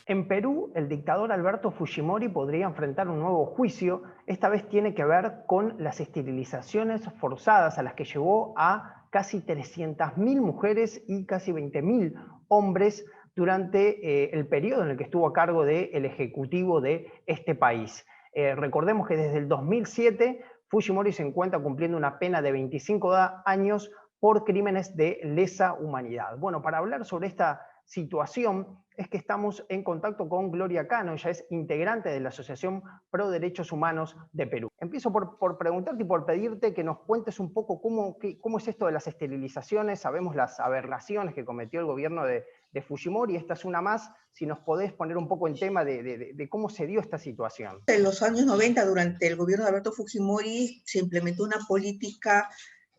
En Perú, el dictador Alberto Fujimori podría enfrentar un nuevo juicio. Esta vez tiene que ver con las esterilizaciones forzadas a las que llevó a casi 300.000 mujeres y casi 20.000 hombres durante el periodo en el que estuvo a cargo del Ejecutivo de este país. Recordemos que desde el 2007 Fujimori se encuentra cumpliendo una pena de 25 años por crímenes de lesa humanidad. Bueno, para hablar sobre esta situación es que estamos en contacto con Gloria Cano. Ella es integrante de la Asociación Pro Derechos Humanos de Perú. Empiezo por preguntarte y por pedirte que nos cuentes un poco cómo es esto de las esterilizaciones. Sabemos las aberraciones que cometió el gobierno de Fujimori, esta es una más. Si nos podés poner un poco en tema de cómo se dio esta situación. En los años 90, durante el gobierno de Alberto Fujimori, se implementó una política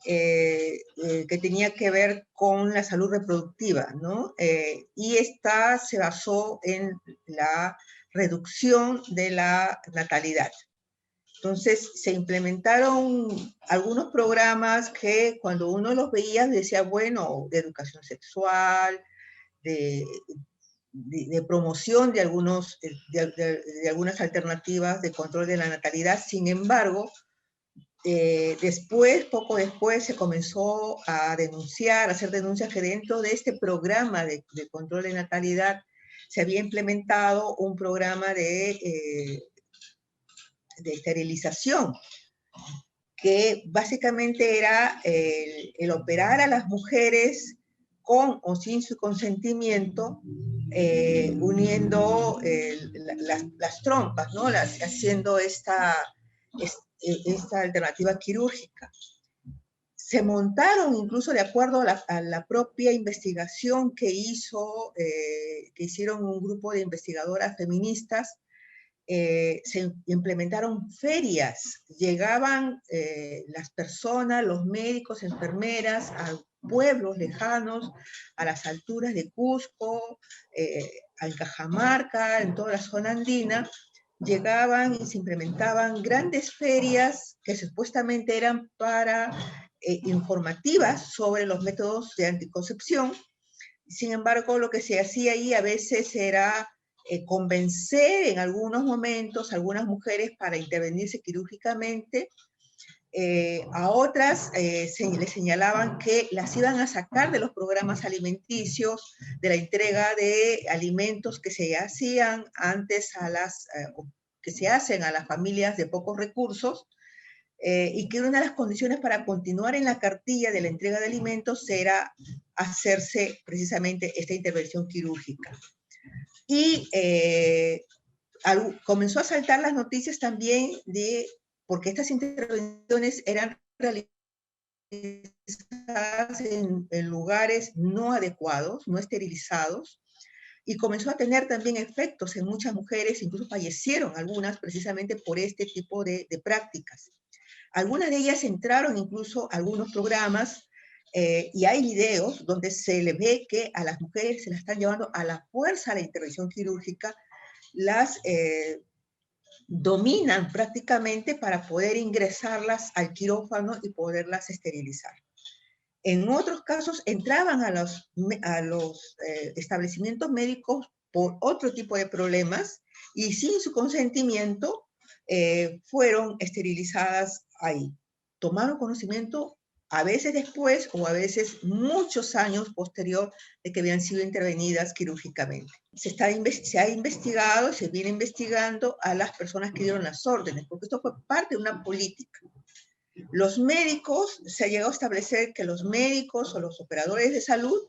que tenía que ver con la salud reproductiva, ¿no? Y esta se basó en la reducción de la natalidad. Entonces, se implementaron algunos programas que cuando uno los veía decía, bueno, de educación sexual, de, de promoción de, de algunas alternativas de control de la natalidad. Sin embargo, poco después, se comenzó a denunciar, a hacer denuncias que dentro de este programa de control de natalidad se había implementado un programa de esterilización, que básicamente era el operar a las mujeres con o sin su consentimiento, uniendo las trompas, ¿no? Haciendo esta alternativa quirúrgica. Se montaron, incluso de acuerdo a la propia investigación que hicieron un grupo de investigadoras feministas, se implementaron ferias, llegaban las personas, los médicos, enfermeras, a pueblos lejanos, a las alturas de Cusco, en Cajamarca, en toda la zona andina, llegaban y se implementaban grandes ferias que supuestamente eran para informativas sobre los métodos de anticoncepción. Sin embargo, lo que se hacía ahí a veces era convencer en algunos momentos a algunas mujeres para intervenirse quirúrgicamente. A otras les señalaban que las iban a sacar de los programas alimenticios, de la entrega de alimentos que se hacían antes que se hacen a las familias de pocos recursos, y que una de las condiciones para continuar en la cartilla de la entrega de alimentos era hacerse precisamente esta intervención quirúrgica. Y comenzó a saltar las noticias también porque estas intervenciones eran realizadas en lugares no adecuados, no esterilizados, y comenzó a tener también efectos en muchas mujeres, incluso fallecieron algunas precisamente por este tipo de prácticas. Algunas de ellas entraron incluso a algunos programas, y hay videos donde se le ve que a las mujeres se las están llevando a la fuerza a la intervención quirúrgica, las dominan prácticamente para poder ingresarlas al quirófano y poderlas esterilizar. En otros casos entraban a los establecimientos médicos por otro tipo de problemas y sin su consentimiento fueron esterilizadas ahí. Tomaron conocimiento a veces después o a veces muchos años posterior de que habían sido intervenidas quirúrgicamente. Se ha investigado, se viene investigando a las personas que dieron las órdenes, porque esto fue parte de una política. Los médicos, se ha llegado a establecer que los médicos o los operadores de salud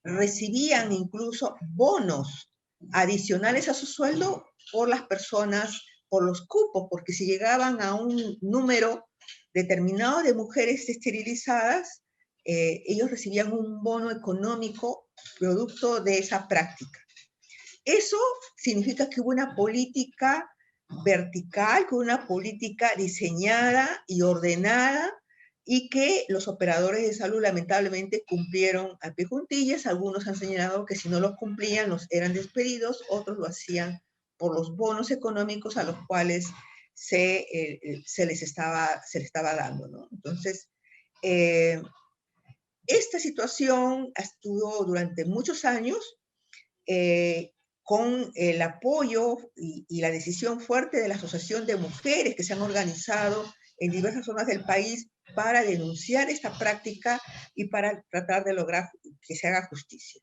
recibían incluso bonos adicionales a su sueldo por las personas, por los cupos, porque si llegaban a un número determinado de mujeres esterilizadas, ellos recibían un bono económico producto de esa práctica. Eso significa que hubo una política vertical, con una política diseñada y ordenada, y que los operadores de salud lamentablemente cumplieron a pie juntillas. Algunos han señalado que si no los cumplían eran despedidos, otros lo hacían por los bonos económicos a los cuales se les estaba dando, ¿no? Entonces, esta situación estuvo durante muchos años, con el apoyo y la decisión fuerte de la Asociación de Mujeres que se han organizado en diversas zonas del país para denunciar esta práctica y para tratar de lograr que se haga justicia.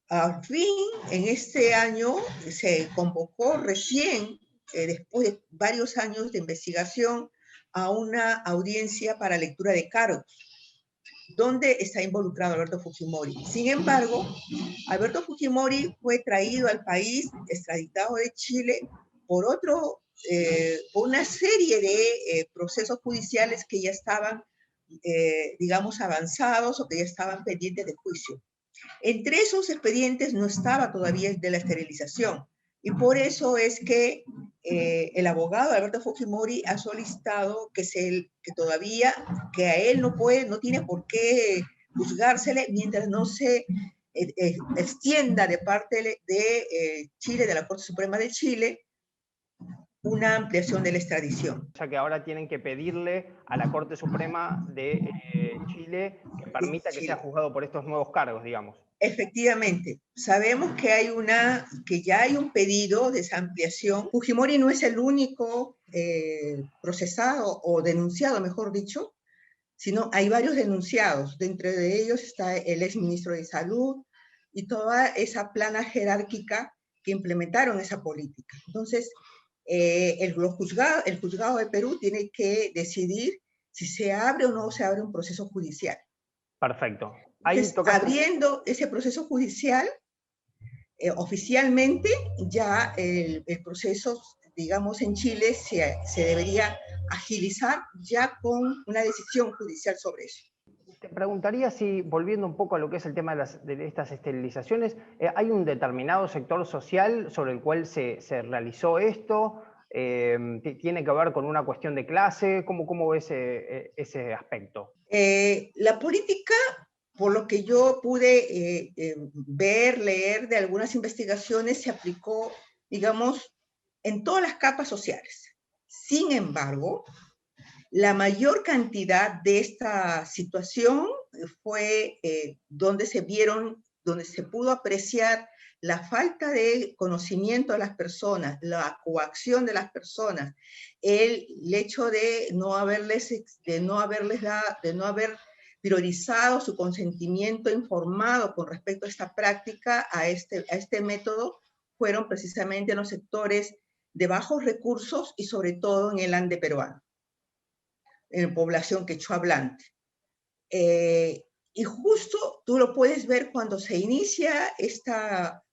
Al fin, en este año se convocó recién, después de varios años de investigación, a una audiencia para lectura de cargos, donde está involucrado Alberto Fujimori. Sin embargo, Alberto Fujimori fue traído al país, extraditado de Chile, por una serie de procesos judiciales que ya estaban, digamos, avanzados o que ya estaban pendientes de juicio. Entre esos expedientes no estaba todavía el de la esterilización. Y por eso es que el abogado Alberto Fujimori ha solicitado que todavía, que a él no tiene por qué juzgársele mientras no se extienda de parte de Chile, de la Corte Suprema de Chile, una ampliación de la extradición. O sea que ahora tienen que pedirle a la Corte Suprema de Chile que permita que sea juzgado por estos nuevos cargos, digamos. Efectivamente, sabemos que ya hay un pedido de esa ampliación. Fujimori no es el único procesado o denunciado, mejor dicho, sino hay varios denunciados. Dentro de ellos está el exministro de Salud y toda esa plana jerárquica que implementaron esa política. Entonces, el juzgado de Perú tiene que decidir si se abre o no se abre un proceso judicial. Perfecto. Entonces, abriendo ese proceso judicial, oficialmente ya el proceso, digamos, en Chile se debería agilizar ya con una decisión judicial sobre eso. Te preguntaría si, volviendo un poco a lo que es el tema de estas esterilizaciones, ¿hay un determinado sector social sobre el cual se realizó esto? ¿Tiene que ver con una cuestión de clase? ¿Cómo ves ese aspecto? La política, por lo que yo pude ver, leer de algunas investigaciones, se aplicó, digamos, en todas las capas sociales. Sin embargo, la mayor cantidad de esta situación fue donde se pudo apreciar la falta de conocimiento de las personas, la coacción de las personas, el hecho de no haber priorizado su consentimiento informado con respecto a esta práctica, a este método, fueron precisamente en los sectores de bajos recursos y sobre todo en el Ande peruano, en población quechua hablante. Y justo tú lo puedes ver cuando se inicia esta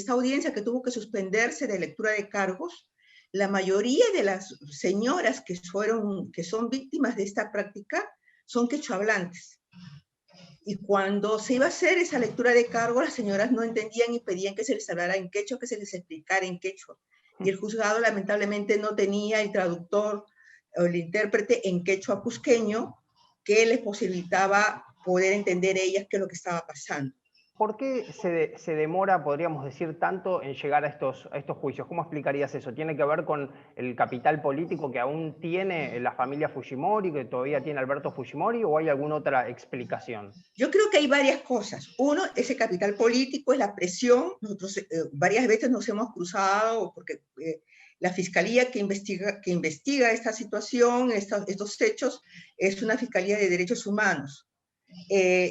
audiencia que tuvo que suspenderse de lectura de cargos. La mayoría de las señoras que son víctimas de esta práctica son quechua hablantes. Y cuando se iba a hacer esa lectura de cargos, las señoras no entendían y pedían que se les hablara en quechua, que se les explicara en quechua. Y el juzgado lamentablemente no tenía el traductor o el intérprete en quechua cusqueño que les posibilitaba poder entender ellas qué es lo que estaba pasando. ¿Por qué se demora, podríamos decir, tanto en llegar a estos juicios? ¿Cómo explicarías eso? ¿Tiene que ver con el capital político que aún tiene la familia Fujimori, que todavía tiene Alberto Fujimori, o hay alguna otra explicación? Yo creo que hay varias cosas. Uno, ese capital político, es la presión. Nosotros varias veces nos hemos cruzado porque la fiscalía que investiga esta situación, estos hechos, es una fiscalía de derechos humanos.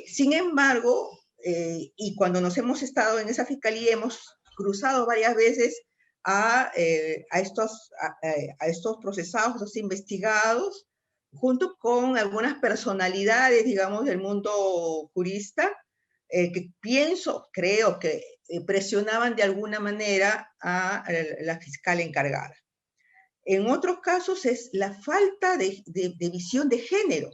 Sin embargo, y cuando nos hemos estado en esa fiscalía, hemos cruzado varias veces a estos procesados, a estos investigados, junto con algunas personalidades, digamos, del mundo jurista, que creo que presionaban de alguna manera a la fiscal encargada. En otros casos es la falta de visión de género,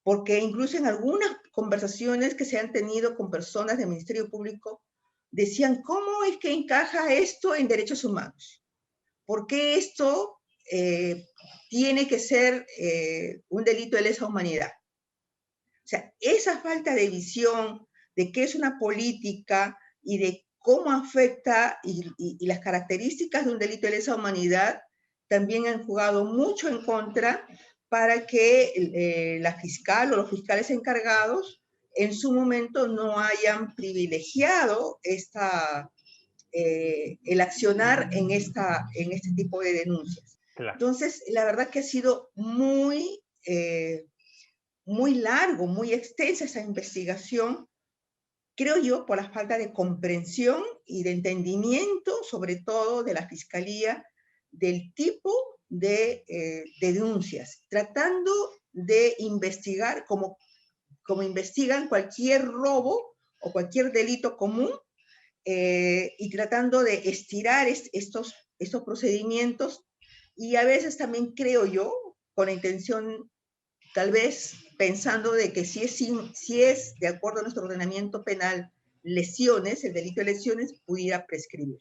porque incluso en algunas conversaciones que se han tenido con personas del Ministerio Público, decían, ¿cómo es que encaja esto en derechos humanos? ¿Por qué esto tiene que ser un delito de lesa humanidad? O sea, esa falta de visión de qué es una política y de cómo afecta y las características de un delito de lesa humanidad también han jugado mucho en contra para que la fiscal o los fiscales encargados en su momento no hayan privilegiado el accionar en este tipo de denuncias. Claro. Entonces, la verdad que ha sido muy largo, muy extensa esa investigación, creo yo, por la falta de comprensión y de entendimiento, sobre todo de la Fiscalía, del tipo de denuncias, tratando de investigar como investigan cualquier robo o cualquier delito común, y tratando de estirar estos procedimientos, y a veces también creo yo, con la intención, tal vez pensando de que si es de acuerdo a nuestro ordenamiento penal, lesiones, el delito de lesiones pudiera prescribir.